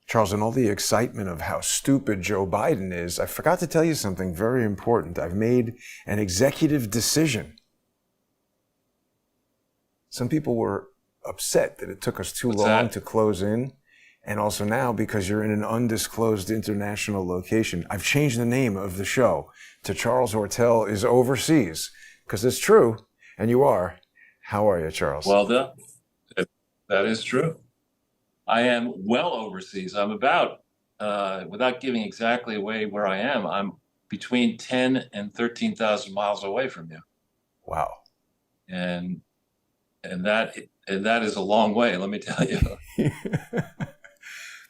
Charles, in all the excitement of how stupid Joe Biden is, I forgot to tell you something very important. I've made an executive decision. Some people were upset that it took us too What's long that? to close in. And also now, because you're in an undisclosed international location, I've changed the name of the show to Charles Ortel is Overseas. Because it's true, and you are. How are you, Charles? Well done. That is true. I am well overseas. I'm about, without giving exactly away where I am, I'm between 10 and 13,000 miles away from you. Wow. And and that is a long way, let me tell you.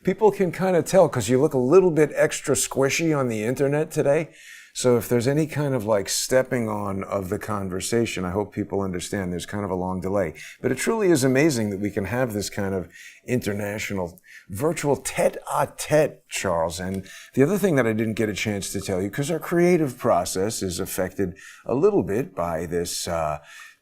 People can kind of tell because you look a little bit extra squishy on the internet today. So if there's any kind of like stepping on of the conversation, I hope people understand there's kind of a long delay. But it truly is amazing that we can have this kind of international virtual tete-a-tete, Charles. And the other thing that I didn't get a chance to tell you, because our creative process is affected a little bit by this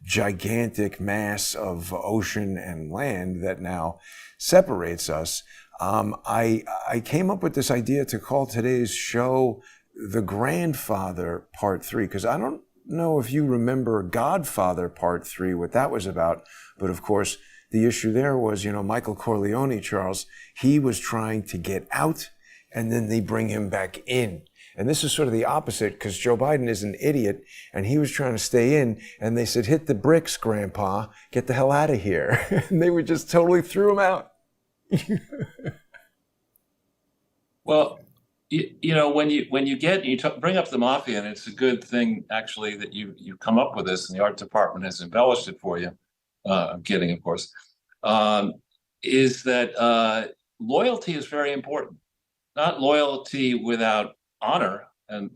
gigantic mass of ocean and land that now separates us. I came up with this idea to call today's show The Grandfather Part 3, because I don't know if you remember Godfather Part 3, what that was about. But of course, the issue there was, Michael Corleone, Charles, he was trying to get out and then they bring him back in. And this is sort of the opposite because Joe Biden is an idiot and he was trying to stay in and they said, hit the bricks, Grandpa, get the hell out of here. And they were just totally threw him out. Well, when you bring up the mafia, and it's a good thing actually that you come up with this, and the art department has embellished it for you. I'm kidding, of course. Is that loyalty is very important, not loyalty without honor, and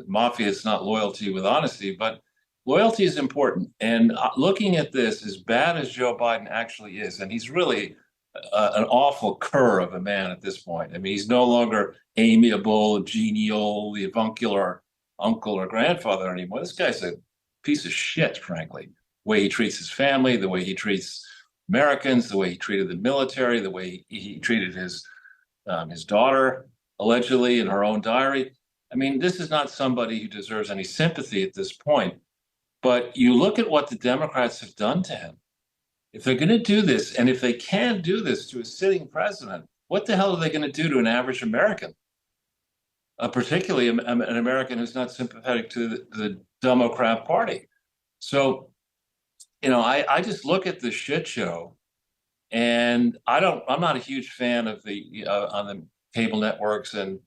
mafia is not loyalty with honesty, but loyalty is important. And looking at this, as bad as Joe Biden actually is, and he's really an awful cur of a man at this point. I mean, he's no longer amiable, genial, the avuncular uncle or grandfather anymore. This guy's a piece of shit, frankly. The way he treats his family, the way he treats Americans, the way he treated the military, the way he treated his daughter, allegedly in her own diary. I mean, this is not somebody who deserves any sympathy at this point. But you look at what the Democrats have done to him. If they're going to do this, and if they can do this to a sitting president, what the hell are they going to do to an average American? Particularly an American who's not sympathetic to the Democrat Party. So, I just look at the shit show, and I'm not a huge fan of the on the cable networks, and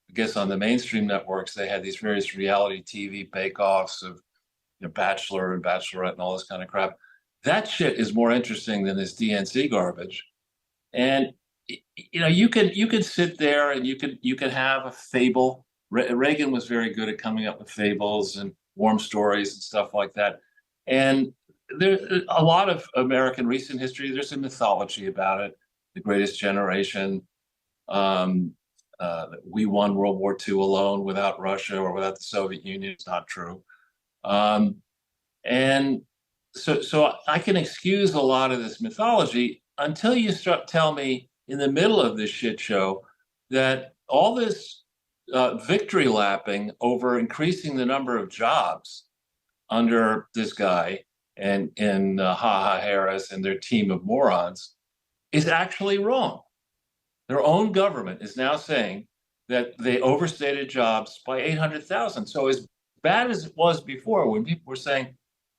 I guess on the mainstream networks they had these various reality TV bake-offs of Bachelor and Bachelorette and all this kind of crap. That shit is more interesting than this DNC garbage. And you could sit there and you could have a fable. Reagan was very good at coming up with fables and warm stories and stuff like that. And there's a lot of American recent history. There's a mythology about it. The Greatest Generation. We won World War II alone without Russia or without the Soviet Union. It's not true. And so I can excuse a lot of this mythology until you start tell me in the middle of this shit show that all this victory lapping over increasing the number of jobs under this guy and Ha Ha Harris and their team of morons is actually wrong. Their own government is now saying that they overstated jobs by 800,000. So as bad as it was before, when people were saying,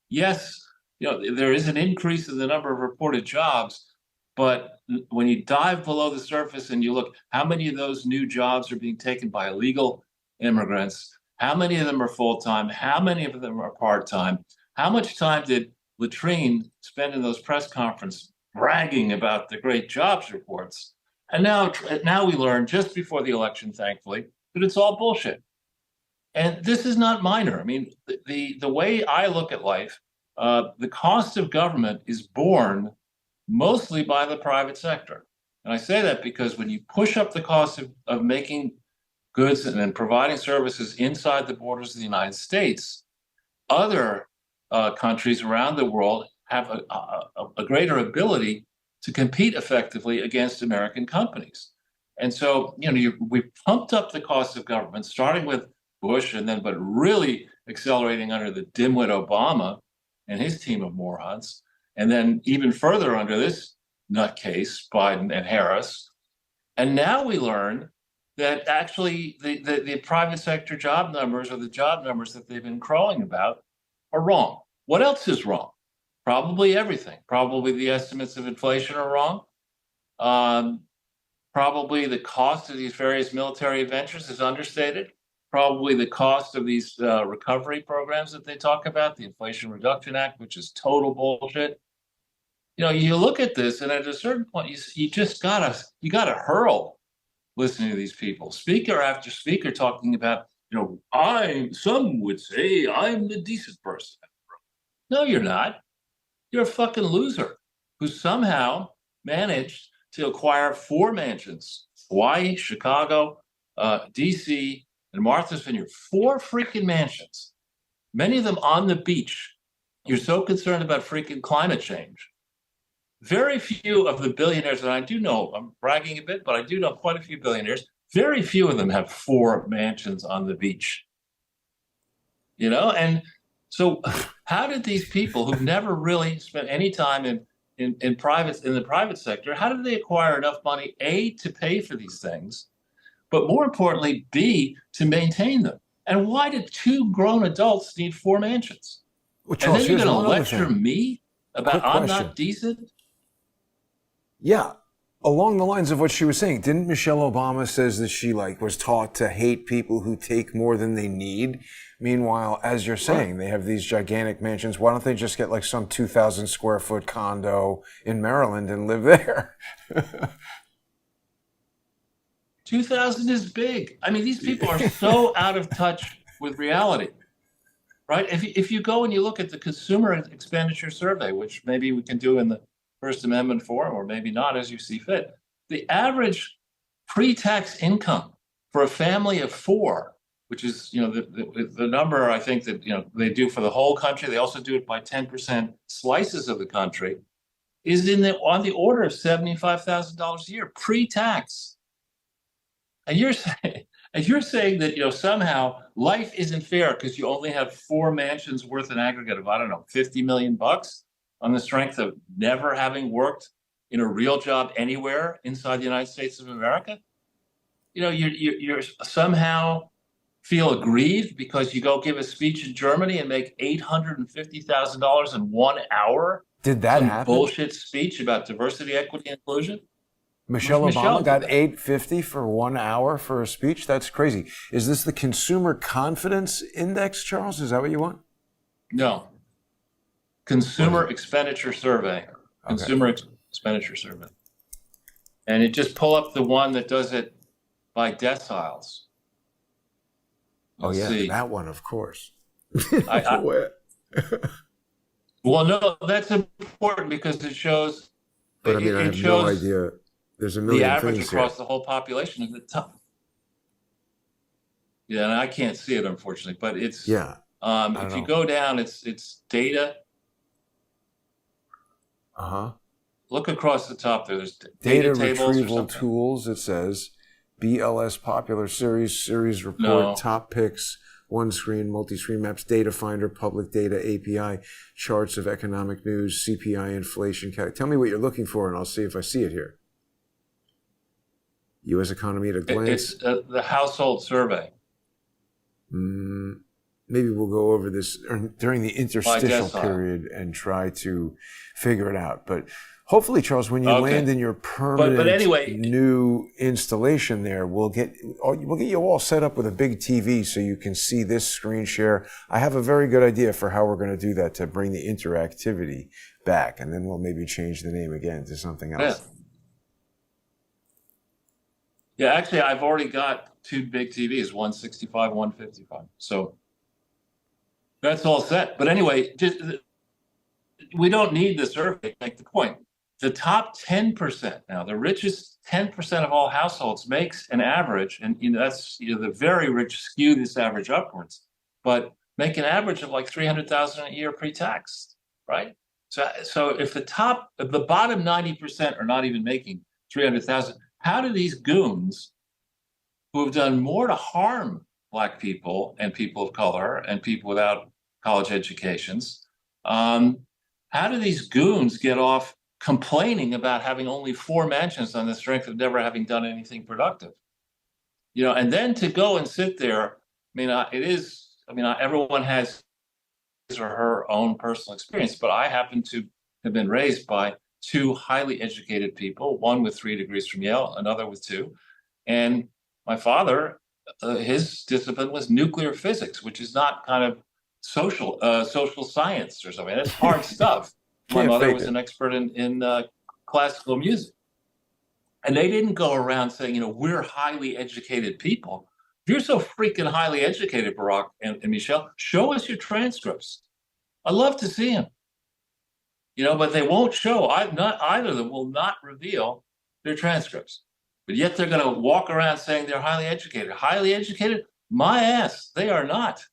yes, there is an increase in the number of reported jobs, but when you dive below the surface and you look, how many of those new jobs are being taken by illegal immigrants? How many of them are full-time? How many of them are part-time? How much time did Latrine spend in those press conferences bragging about the great jobs reports? And now we learn just before the election, thankfully, that it's all bullshit. And this is not minor. I mean, the way I look at life, the cost of government is borne mostly by the private sector. And I say that because when you push up the cost of making goods and then providing services inside the borders of the United States, other countries around the world have a greater ability to compete effectively against American companies. And so, we pumped up the cost of government, starting with Bush, but really accelerating under the dimwit Obama and his team of morons, and then even further under this nutcase, Biden and Harris. And now we learn that actually the private sector job numbers, or the job numbers that they've been crowing about, are wrong. What else is wrong? Probably everything. Probably the estimates of inflation are wrong. Probably the cost of these various military ventures is understated. Probably the cost of these recovery programs that they talk about, the Inflation Reduction Act, which is total bullshit. You look at this, and at a certain point, you gotta hurl listening to these people, speaker after speaker, talking about, some would say I'm the decent person. No, you're not. You're a fucking loser who somehow managed to acquire 4 mansions: Hawaii, Chicago, DC, and Martha's Vineyard. 4 freaking mansions, many of them on the beach. You're so concerned about freaking climate change. Very few of the billionaires that I do know, I'm bragging a bit, but I do know quite a few billionaires, very few of them have 4 mansions on the beach. And so how did these people who've never really spent any time in the private sector, how did they acquire enough money, A, to pay for these things, but more importantly, B, to maintain them? And why did 2 grown adults need 4 mansions? Well, Charles, and then you're here's going to one other lecture thing. me about I'm not decent? Yeah. Along the lines of what she was saying, didn't Michelle Obama says that she was taught to hate people who take more than they need? Meanwhile, as you're saying, they have these gigantic mansions. Why don't they just get some 2,000 square foot condo in Maryland and live there? 2,000 is big. I mean, these people are so out of touch with reality, right? If you go and you look at the consumer expenditure survey, which maybe we can do in the First Amendment forum, or maybe not, as you see fit, the average pre-tax income for a family of 4, which is the number I think that they do for the whole country. They also do it by 10% slices of the country, is on the order of $75,000 a year pre-tax. And you're saying that somehow life isn't fair because you only have 4 mansions worth an aggregate of, I don't know, $50 million on the strength of never having worked in a real job anywhere inside the United States of America? You're somehow feel aggrieved because you go give a speech in Germany and make $850,000 in 1 hour? Did that happen? Bullshit speech about diversity, equity, and inclusion? Michelle Obama got $850 for 1 hour for a speech? That's crazy. Is this the Consumer Confidence Index, Charles? Is that what you want? No. Consumer Expenditure Survey. Okay. Consumer Expenditure Survey. And it just pull up the one that does it by deciles. Let's see. That one, of course. Well, no, that's important because it shows. But I mean, I have no idea. There's a million the average things across here. the whole population of the top. Yeah, and I can't see it, unfortunately, but it's if you go down, it's data. Look across the top there. There's data retrieval tools. It says BLS popular series report, top picks, one screen, multi-screen maps, data finder, public data, API, charts of economic news, CPI, inflation. Tell me what you're looking for, and I'll see if I see it here. U.S. economy at a glance. It's the household survey. Maybe we'll go over this during the interstitial period and try to figure it out. But hopefully, Charles, when you land in your permanent new installation there, we'll get you all set up with a big TV so you can see this screen share. I have a very good idea for how we're going to do that to bring the interactivity back, and then we'll maybe change the name again to something else. Yeah, actually, I've already got 2 big TVs, 165, 155. So that's all set. But anyway, we don't need the survey to make the point. The top 10% now, the richest 10% of all households makes an average, and that's the very rich skew this average upwards, but make an average of like $300,000 a year pre-tax, right? So if the bottom 90% are not even making $300,000, how do these goons who have done more to harm Black people and people of color and people without college educations, how do these goons get off complaining about having only 4 mansions on the strength of never having done anything productive? And then to go and sit there, everyone has his or her own personal experience, but I happen to have been raised by 2 highly educated people, one with 3 degrees from Yale, another with 2. And my father, his discipline was nuclear physics, which is not kind of social science or something. That's hard stuff. My mother was an expert in classical music. And they didn't go around saying, we're highly educated people. If you're so freaking highly educated, Barack and Michelle, show us your transcripts. I'd love to see them. But they won't show. Either of them will not reveal their transcripts. But yet they're going to walk around saying they're highly educated. Highly educated? My ass, they are not.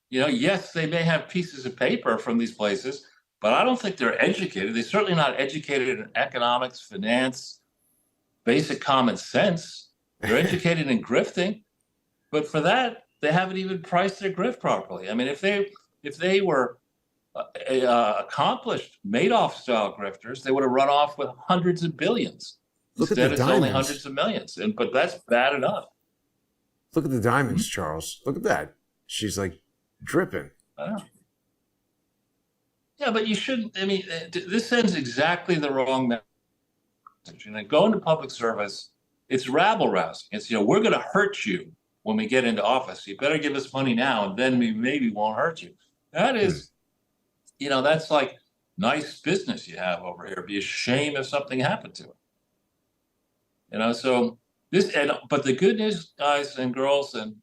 Yes, they may have pieces of paper from these places, but I don't think they're educated. They're certainly not educated in economics, finance, basic common sense. They're educated in grifting, but for that, they haven't even priced their grift properly. I mean, if they were accomplished Madoff-style grifters, they would have run off with hundreds of billions. Instead, it's only hundreds of millions, but that's bad enough. Look at the diamonds, Charles. Look at that. She's like dripping. I know. Yeah, but you shouldn't. This sends exactly the wrong message. Go into public service, it's rabble rousing. It's, we're going to hurt you when we get into office. You better give us money now, and then we maybe won't hurt you. That is, that's like nice business you have over here. It'd be a shame if something happened to it. So but the good news, guys and girls and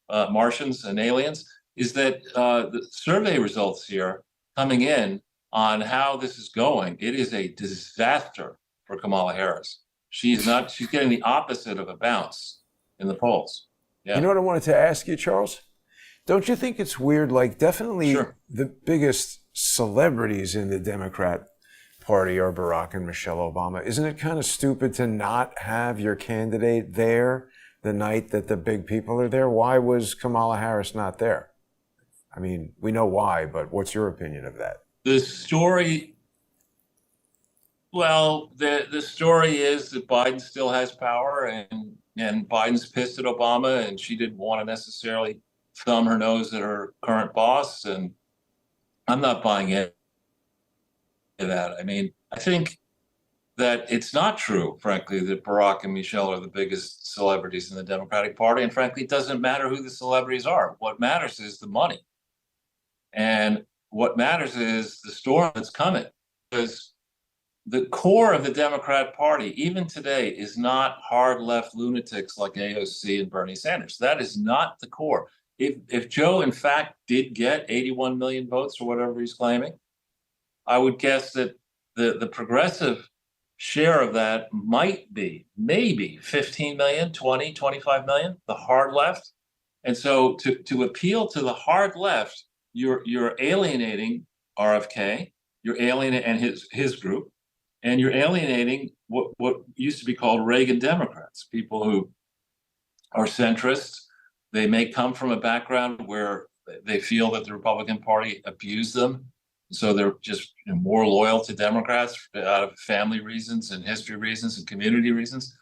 Martians and aliens, is that the survey results here coming in on how this is going, it is a disaster for Kamala Harris. She's getting the opposite of a bounce in the polls. Yeah. You know what I wanted to ask you, Charles? Don't you think it's weird? Like, definitely the biggest celebrities in the Democrat Party are Barack and Michelle Obama. Isn't it kind of stupid to not have your candidate there the night that the big people are there? Why was Kamala Harris not there? I mean, we know why, but what's your opinion of that? The story is that Biden still has power, and Biden's pissed at Obama, and she didn't want to necessarily thumb her nose at her current boss, and I'm not buying into that. I think that it's not true, frankly, that Barack and Michelle are the biggest celebrities in the Democratic Party, and frankly, it doesn't matter who the celebrities are. What matters is the money. And what matters is the storm that's coming, because the core of the Democrat Party, even today, is not hard left lunatics like AOC and Bernie Sanders. That is not the core. If Joe, in fact, did get 81 million votes or whatever he's claiming, I would guess that the progressive share of that might be maybe 15 million, 20, 25 million, the hard left. And so to appeal to the hard left, you're alienating RFK, you're alienating and his group, and you're alienating what used to be called Reagan Democrats, people who are centrists. They may come from a background where they feel that the Republican Party abused them, so they're just more loyal to Democrats out of family reasons and history reasons and community reasons.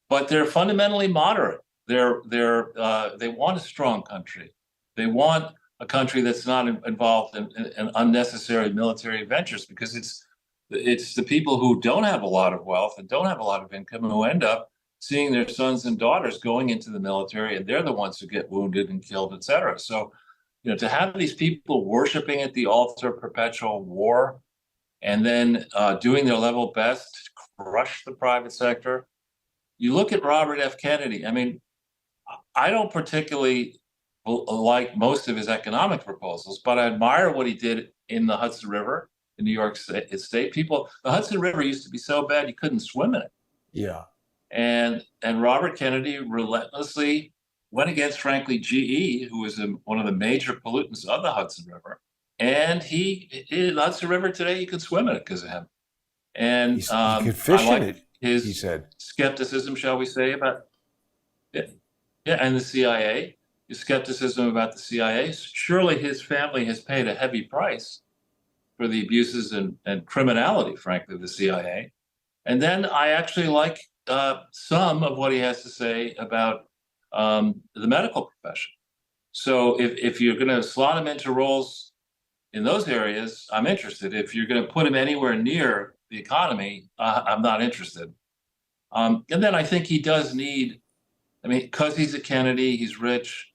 But they're fundamentally moderate. They want a strong country. They want a country that's not involved in unnecessary military ventures, because it's the people who don't have a lot of wealth and don't have a lot of income who end up seeing their sons and daughters going into the military, and they're the ones who get wounded and killed, et cetera. So, to have these people worshiping at the altar of perpetual war and then doing their level best to crush the private sector. You look at Robert F. Kennedy. I don't particularly like most of his economic proposals, but I admire what he did in the Hudson River in New York State. The Hudson River used to be so bad you couldn't swim in it. Yeah. And Robert Kennedy relentlessly went against, frankly, GE, who was one of the major pollutants of the Hudson River. And in the Hudson River today, you can swim in it because of him. And you could fish in it. he his said. skepticism, shall we say, about and the CIA, his skepticism about the CIA. Surely his family has paid a heavy price for the abuses and criminality, frankly, of the CIA. And then I actually like some of what he has to say about the medical profession. So if you're going to slot him into roles in those areas, I'm interested. If you're going to put him anywhere near the economy, I'm not interested. And then I think he does need, I mean, because he's a Kennedy, he's rich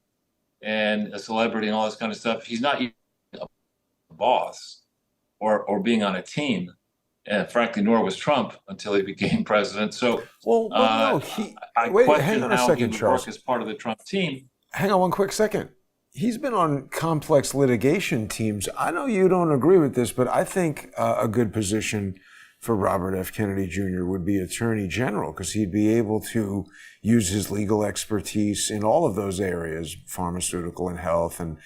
and a celebrity and all this kind of stuff. He's not a boss or being on a team. And frankly, nor was Trump until he became president. So, no, I question how he would work as part of the Trump team. Hang on one quick second. He's been on complex litigation teams. I know you don't agree with this, but I think a good position for Robert F. Kennedy Jr. would be Attorney General, because he'd be able to use his legal expertise in all of those areas, pharmaceutical and health, and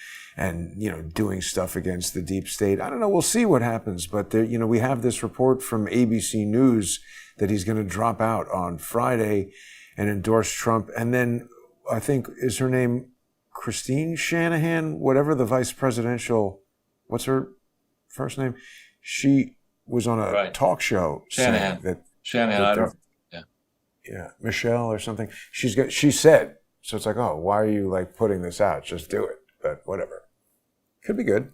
doing stuff against the deep state. I don't know. We'll see what happens. But there, we have this report from ABC News that he's going to drop out on Friday and endorse Trump. And then I think, is her name Christine Shanahan, whatever the vice presidential, what's her first name? She was on a talk show Shanahan. Yeah, Michelle or something. She said, so it's like, oh, why are you like putting this out? Just do it. But whatever. Could be good.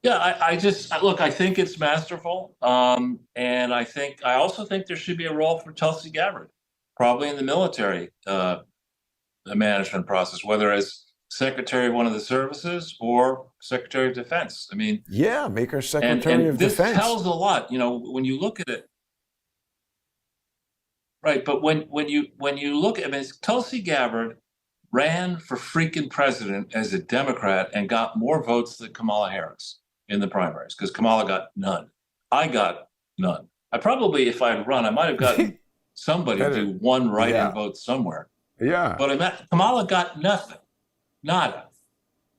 Yeah, I think it's masterful. And I also think there should be a role for Tulsi Gabbard, probably in the military the management process, whether as Secretary of one of the services or Secretary of Defense. I mean, yeah, make her Secretary of Defense. This tells a lot, when you look at it. Right, but when you look at it, Tulsi Gabbard ran for freaking president as a Democrat and got more votes than Kamala Harris in the primaries, because Kamala got none. I got none. I probably, if I'd run, I might have gotten somebody to do one write-in vote somewhere. Yeah. But Kamala got nothing. Nada.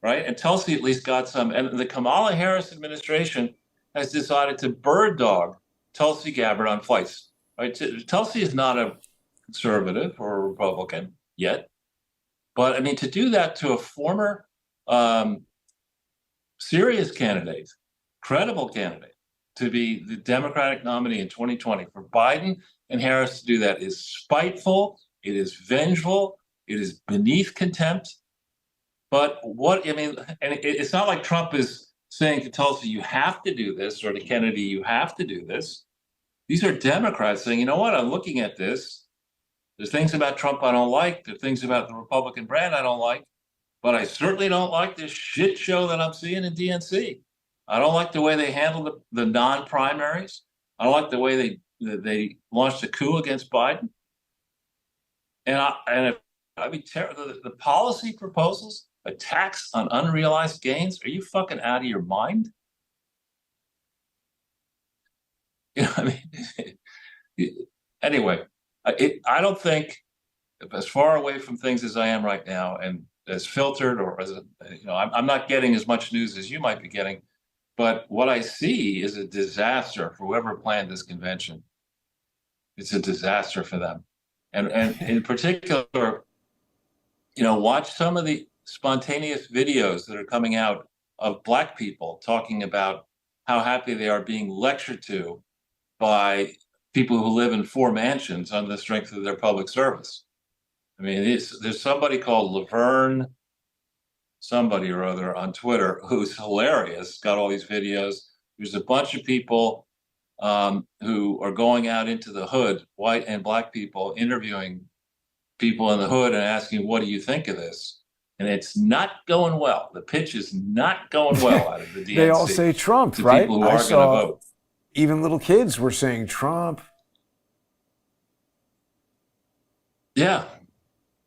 Right? And Tulsi at least got some. And the Kamala Harris administration has decided to bird dog Tulsi Gabbard on flights. Right? Tulsi is not a conservative or a Republican yet. But I mean, to do that to a former serious candidate, credible candidate, to be the Democratic nominee in 2020, for Biden and Harris to do that is spiteful, it is vengeful, it is beneath contempt. But it's not like Trump is saying to Tulsi, you have to do this, or to Kennedy, you have to do this. These are Democrats saying, you know what, I'm looking at this. There's things about Trump I don't like. There's things about the Republican brand I don't like. But I certainly don't like this shit show that I'm seeing in DNC. I don't like the way they handle the non-primaries. I don't like the way they launched a coup against Biden. The policy proposals, a tax on unrealized gains. Are you fucking out of your mind? Anyway, I don't think, as far away from things as I am right now, and as filtered, or as I'm not getting as much news as you might be getting, but what I see is a disaster for whoever planned this convention. It's a disaster for them, and in particular, watch some of the spontaneous videos that are coming out of Black people talking about how happy they are being lectured to by people who live in 4 mansions on the strength of their public service. I mean, there's somebody called Laverne, somebody or other on Twitter, who's hilarious, got all these videos. There's a bunch of people who are going out into the hood, white and Black people, interviewing people in the hood and asking, what do you think of this? And it's not going well. The pitch is not going well out of the DNC. They all say Trump, right? People who are going to vote. Even little kids were saying Trump. Yeah,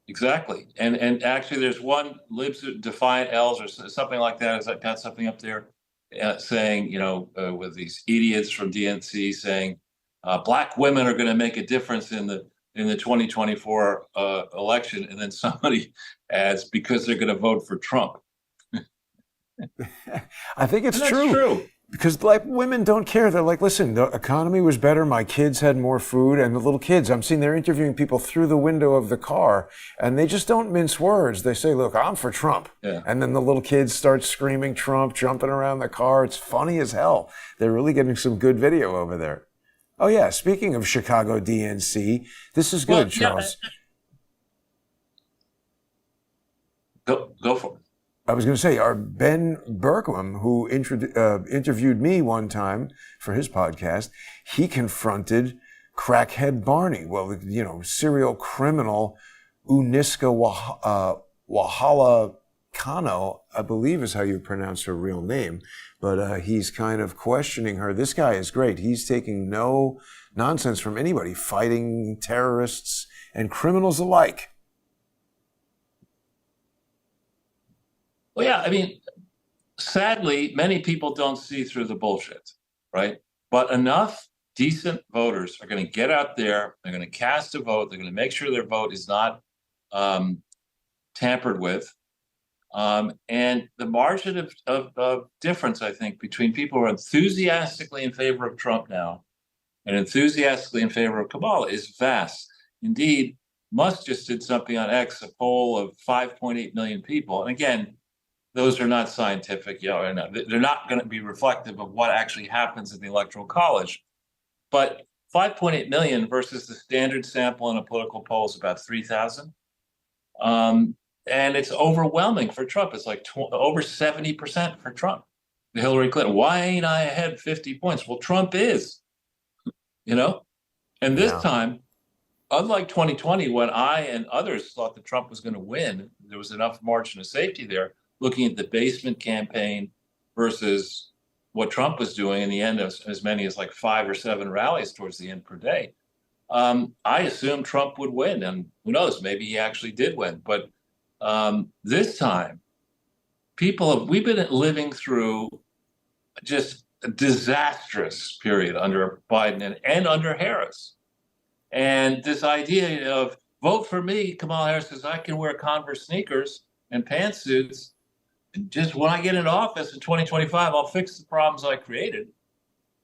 exactly. And actually, there's one, Libs Defiant L's or something like that. Has got something up there saying, with these idiots from DNC saying, Black women are going to make a difference in the 2024 election, and then somebody adds, because they're going to vote for Trump. I think it's true. Because like women don't care. They're like, listen, the economy was better. My kids had more food, and the little kids, I'm seeing they're interviewing people through the window of the car, and they just don't mince words. They say, look, I'm for Trump. Yeah. And then the little kids start screaming Trump, jumping around the car. It's funny as hell. They're really getting some good video over there. Oh yeah. Speaking of Chicago DNC, this is good, Charles. Go for it. I was going to say, our Ben Bergquam, who interviewed me one time for his podcast, he confronted crackhead Barney. Well, you know, serial criminal Uniska Wahala Kano, I believe is how you pronounce her real name. But he's kind of questioning her. This guy is great. He's taking no nonsense from anybody, fighting terrorists and criminals alike. Well, yeah, I mean, sadly, many people don't see through the bullshit, right? But enough decent voters are going to get out there, they're going to cast a vote, they're going to make sure their vote is not tampered with. And the margin of difference, I think, between people who are enthusiastically in favor of Trump now and enthusiastically in favor of Kamala is vast. Indeed, Musk just did something on X, a poll of 5.8 million people. And again, those are not scientific, you know, they're not going to be reflective of what actually happens in the Electoral College. But 5.8 million versus the standard sample in a political poll is about 3,000. And it's overwhelming for Trump. It's like over 70% for Trump. Hillary Clinton, why ain't I ahead 50 points? Well, Trump is, you know? And this time, unlike 2020, when I and others thought that Trump was going to win, there was enough margin of safety there. Looking at the basement campaign versus what Trump was doing in the end, as many as like 5 or 7 rallies towards the end per day, I assumed Trump would win. And who knows, maybe he actually did win. But this time, we've been living through just a disastrous period under Biden and under Harris. And this idea of vote for me, Kamala Harris says, I can wear Converse sneakers and pantsuits. And just when I get into office in 2025, I'll fix the problems I created. I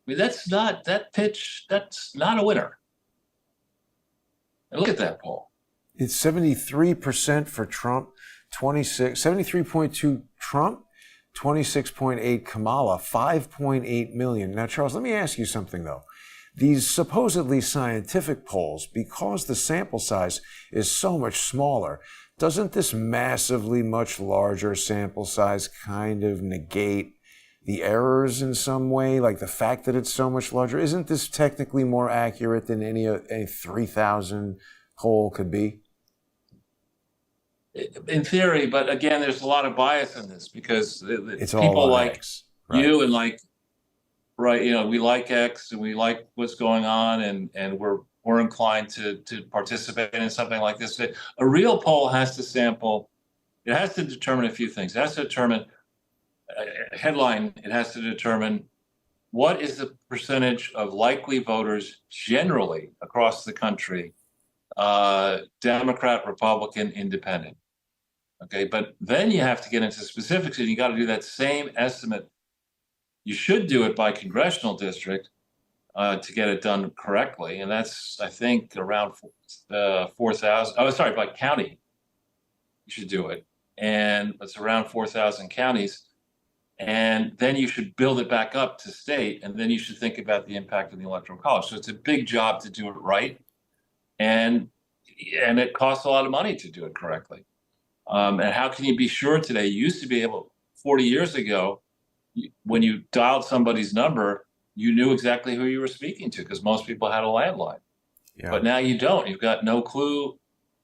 mean, that's not a winner. And look at that poll. It's 73% for Trump, 73.2 Trump, 26.8 Kamala, 5.8 million. Now, Charles, let me ask you something, though. These supposedly scientific polls, because the sample size is so much smaller, doesn't this massively much larger sample size kind of negate the errors in some way? Like the fact that it's so much larger, isn't this technically more accurate than any 3,000 poll could be? In theory, but again, there's a lot of bias in this because it's people like X, right? You and like, right, you know, we like X and we like what's going on and we're inclined to participate in something like this. A real poll has to sample, it has to determine a few things. It has to determine a headline, it has to determine what is the percentage of likely voters generally across the country, Democrat, Republican, Independent. Okay, but then you have to get into specifics and you got to do that same estimate. You should do it by congressional district to get it done correctly. And that's, I think, around 4,000. Oh, sorry, by county, you should do it. And it's around 4,000 counties. And then you should build it back up to state. And then you should think about the impact of the Electoral College. So it's a big job to do it right. And it costs a lot of money to do it correctly. And how can you be sure today? You used to be able, 40 years ago, when you dialed somebody's number, you knew exactly who you were speaking to because most people had a landline. Yeah. But now you don't. You've got no clue.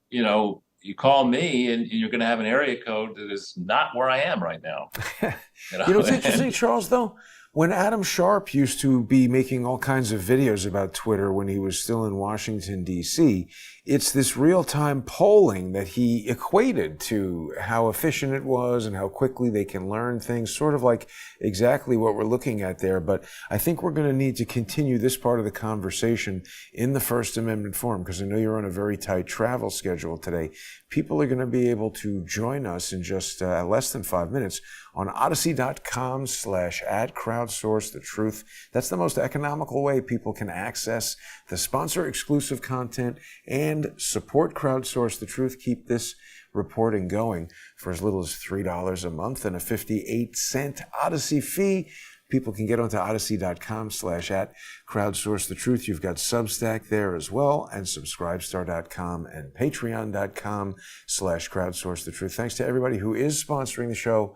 You know, you call me and you're going to have an area code that is not where I am right now. You know what's interesting, Charles, though? When Adam Sharp used to be making all kinds of videos about Twitter when he was still in Washington, D.C., it's this real-time polling that he equated to how efficient it was and how quickly they can learn things, sort of like exactly what we're looking at there. But I think we're going to need to continue this part of the conversation in the First Amendment forum, because I know you're on a very tight travel schedule today. People are going to be able to join us in just less than 5 minutes on odyssey.com/@crowdsourcethetruth. That's the most economical way people can access the sponsor-exclusive content and support Crowdsource the Truth. Keep this reporting going for as little as $3 a month and a 58-cent Odyssey fee. People can get onto odyssey.com/@crowdsourcethetruth. You've got Substack there as well, and subscribestar.com and patreon.com/crowdsourcethetruth. Thanks to everybody who is sponsoring the show